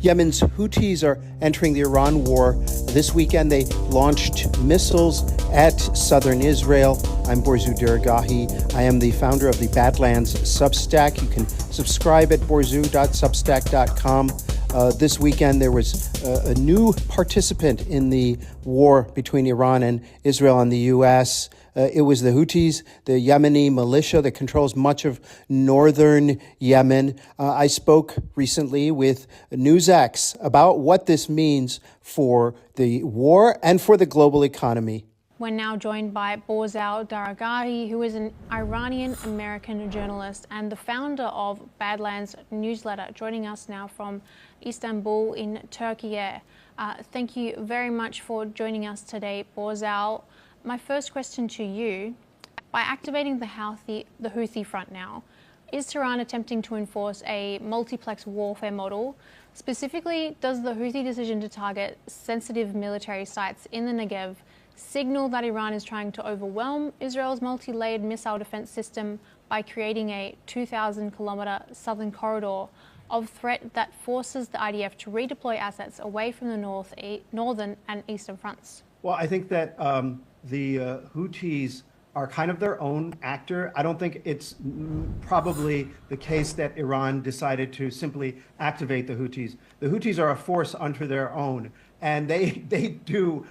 Yemen's Houthis are entering the Iran war. This weekend, they launched missiles at southern Israel. I'm Borzu Diragahi. I am the founder of the Badlands Substack. You can subscribe at borzu.substack.com. This weekend, there was a new participant in the war between Iran and Israel and the U.S. It was the Houthis, the Yemeni militia that controls much of northern Yemen. I spoke recently with NewsX about what this means for the war and for the global economy. We're now joined by Borzu Diragahi, who is an Iranian-American journalist and the founder of Badlands newsletter, joining us now from Istanbul in Turkey. Thank you very much for joining us today, Borzu. My first question to you, by activating the Houthi front now, is Tehran attempting to enforce a multiplex warfare model? Specifically, does the Houthi decision to target sensitive military sites in the Negev signal that Iran is trying to overwhelm Israel's multi-layered missile defense system by creating a 2,000-kilometer southern corridor of threat that forces the IDF to redeploy assets away from the northern and eastern fronts? Well, I think that the Houthis are kind of their own actor. I don't think it's probably the case that Iran decided to simply activate the Houthis. The Houthis are a force unto their own, and they do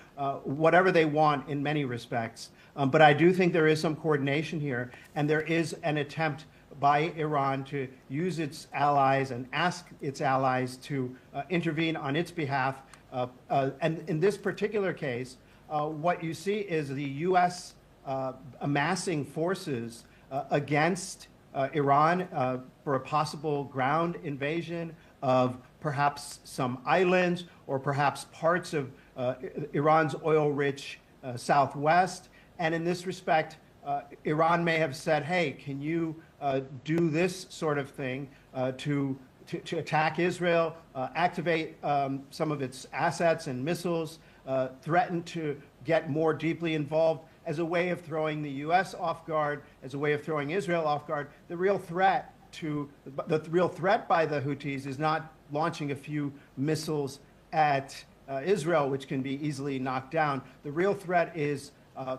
whatever they want in many respects. But I do think there is some coordination here, and there is an attempt by Iran to use its allies and ask its allies to intervene on its behalf. And in this particular case, what you see is the U.S. Amassing forces against Iran for a possible ground invasion of perhaps some islands or perhaps parts of Iran's oil-rich southwest. And in this respect, Iran may have said, hey, can you do this sort of thing to attack Israel, activate some of its assets and missiles, threaten to get more deeply involved as a way of throwing the U.S. off guard, as a way of throwing Israel off guard. The real threat by the Houthis is not launching a few missiles at Israel, which can be easily knocked down. The real threat is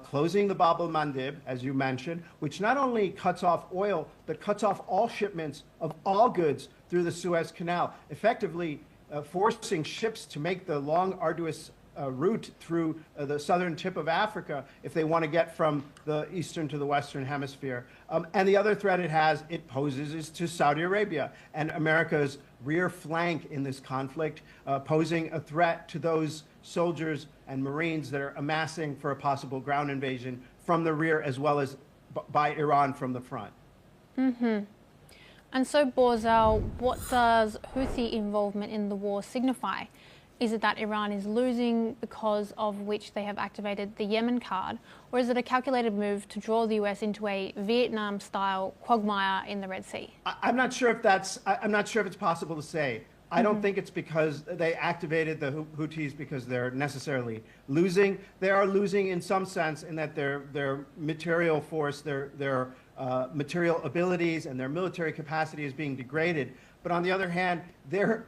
closing the Bab el-Mandeb, as you mentioned, which not only cuts off oil, but cuts off all shipments of all goods through the Suez Canal, effectively forcing ships to make the long, arduous route through the southern tip of Africa if they want to get from the eastern to the western hemisphere. And the other threat it poses is to Saudi Arabia and America's rear flank in this conflict, posing a threat to those soldiers and Marines that are amassing for a possible ground invasion from the rear as well as by Iran from the front. Mm-hmm. And so, Borzu, what does Houthi involvement in the war signify? Is it that Iran is losing because of which they have activated the Yemen card, or is it a calculated move to draw the US into a Vietnam-style quagmire in the Red Sea? I'm not sure if it's possible to say. I don't think it's because they activated the Houthis because they're necessarily losing. They are losing in some sense in that their material force, their material abilities and their military capacity is being degraded. But on the other hand, their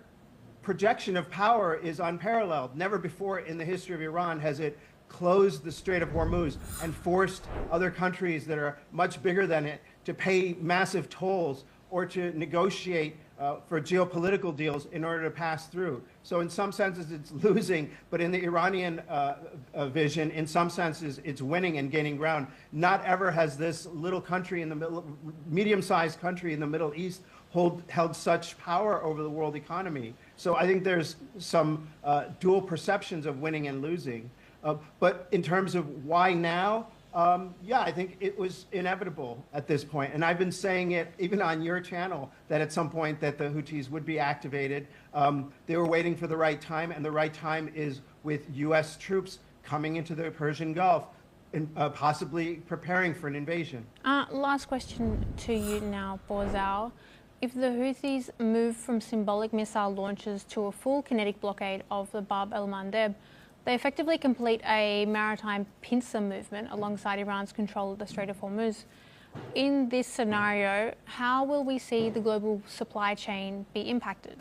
projection of power is unparalleled. Never before in the history of Iran has it closed the Strait of Hormuz and forced other countries that are much bigger than it to pay massive tolls or to negotiate for geopolitical deals in order to pass through. So in some senses it's losing, but in the Iranian vision, in some senses it's winning and gaining ground. Not ever has this little country in the middle, medium-sized country in the Middle East held such power over the world economy. So I think there's some dual perceptions of winning and losing. But in terms of why now, yeah, I think it was inevitable at this point. And I've been saying it even on your channel that at some point that the Houthis would be activated. They were waiting for the right time, and the right time is with U.S. troops coming into the Persian Gulf and possibly preparing for an invasion. Last question to you now, Borzu. If the Houthis move from symbolic missile launches to a full kinetic blockade of the Bab el-Mandeb, they effectively complete a maritime pincer movement alongside Iran's control of the Strait of Hormuz. In this scenario, how will we see the global supply chain be impacted?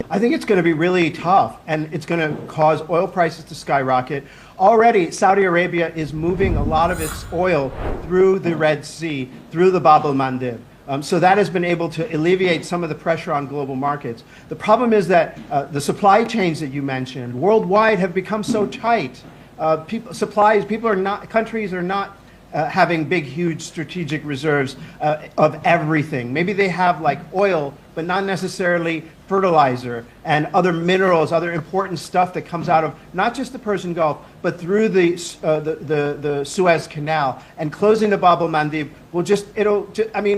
I think it's going to be really tough, and it's going to cause oil prices to skyrocket. Already, Saudi Arabia is moving a lot of its oil through the Red Sea, through the Bab el-Mandeb. So that has been able to alleviate some of the pressure on global markets. The problem is that the supply chains that you mentioned worldwide have become so tight. Countries are not having big, huge strategic reserves of everything. Maybe they have like oil, but not necessarily fertilizer and other minerals, other important stuff that comes out of not just the Persian Gulf, but through the Suez Canal. And closing the Bab el-Mandeb will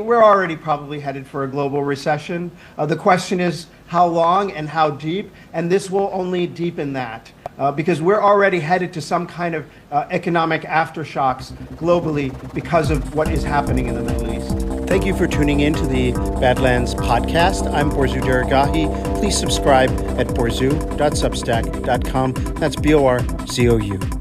we're already probably headed for a global recession. The question is how long and how deep, and this will only deepen that. Because we're already headed to some kind of economic aftershocks globally because of what is happening in the Middle East. Thank you for tuning in to the Badlands podcast. I'm Borzu Daragahi. Please subscribe at borzu.substack.com. That's BORZOU.